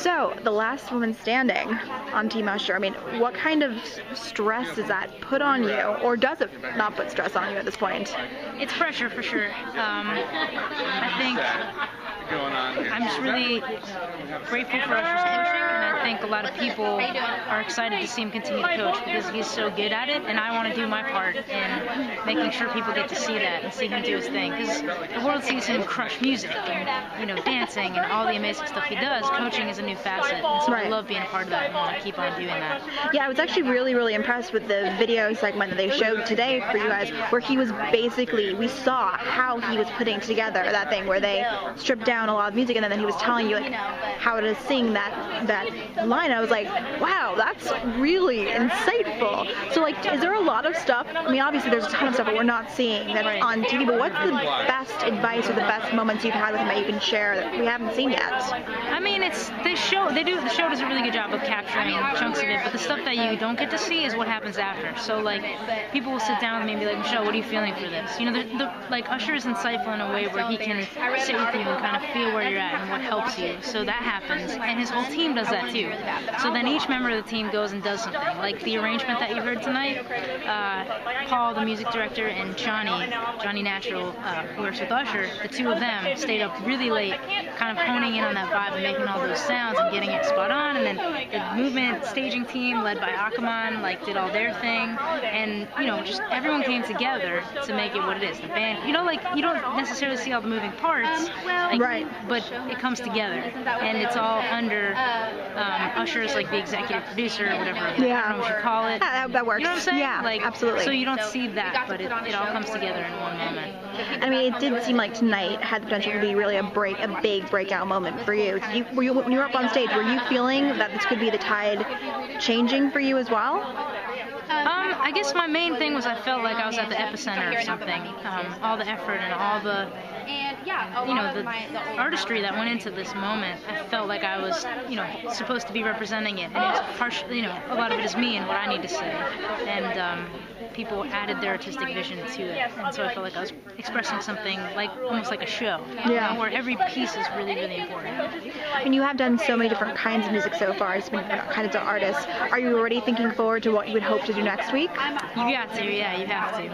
So, the last woman standing on Team Usher, I mean, what kind of stress does that put on you? Or does it not put stress on you at this point? It's pressure for sure. I think I'm just really grateful for Usher's coaching, and I think a lot of people are excited to see him continue to coach because he's so good at it, and I want to do my part in making sure people get to see that and see him do his thing, because the world sees him crush music and dancing and all the amazing stuff he does. Coaching is a new facet, and so I love being a part of that and want to keep on doing that. Yeah, I was actually really impressed with the video segment that they showed today for you guys, where he was basically, we saw how he was putting together that thing where they stripped down a lot of music, and then he was telling you like how to sing that line. I was like, wow, that's really insightful. So like, is there a lot of stuff? I mean, obviously there's a ton of stuff that we're not seeing that's on TV, but what's the best advice or the best moments you've had with him that you can share that we haven't seen yet? I mean, the show does a really good job of capturing chunks of it, but the stuff that you don't get to see is what happens after. So like, people will sit down with me and be like, Michelle, what are you feeling for this? Like Usher is insightful in a way where he can sit with you and kind of feel where you're at and what helps you. So that happens, and his whole team does that too. So then each member of the team goes and does something. Like the arrangement that you heard tonight, Paul, the music director, and Johnny Natural, who works with Usher, the two of them stayed up really late, kind of honing in on that vibe and making all those sounds and getting it spot on. And then the movement staging team, led by Akaman, like did all their thing, and just everyone came together to make it what it is. The band, like you don't necessarily see all the moving parts, but it comes together, and it's all under Usher's like the executive producer or whatever. I don't know what you call it. That works. You know what I'm saying? Yeah, like, absolutely. So you don't see that, but it all comes together in one moment. I mean, it did seem like tonight had the potential to be really a big breakout moment for you. When you were up on stage, were you feeling that this could be the tide changing for you as well? I guess my main thing was I felt like I was at the epicenter of something. All the effort and all the the artistry that went into this moment, I felt like I was, supposed to be representing it, and it was partially, a lot of it is me and what I need to say, and people added their artistic vision to it, and so I felt like I was expressing something like almost like a show, where every piece is really important. I mean, you have done so many different kinds of music so far, so many different kinds of artists. Are you already thinking forward to what you would hope to do next week? You got to, yeah, you have to.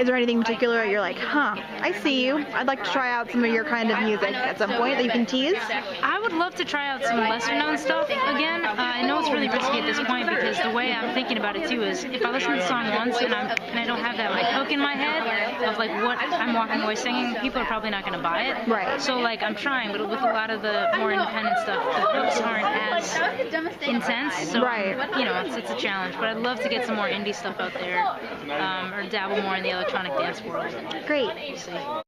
Is there anything in particular that you're like, I see you, I'd like to try out some of your kind of music at some point that you can tease? I would love to try out some lesser known stuff again. I know it's really risky at this point because the way I'm thinking about it too is if I listen to the song once and I don't have that like hook in my head of like what I'm walking away singing, people are probably not going to buy it. Right. So like I'm trying, but with a lot of the more independent stuff, the hooks aren't as intense. So it's a challenge. But I'd love to get some more indie stuff out there, or dabble more in the electronic dance world. Great. We'll see.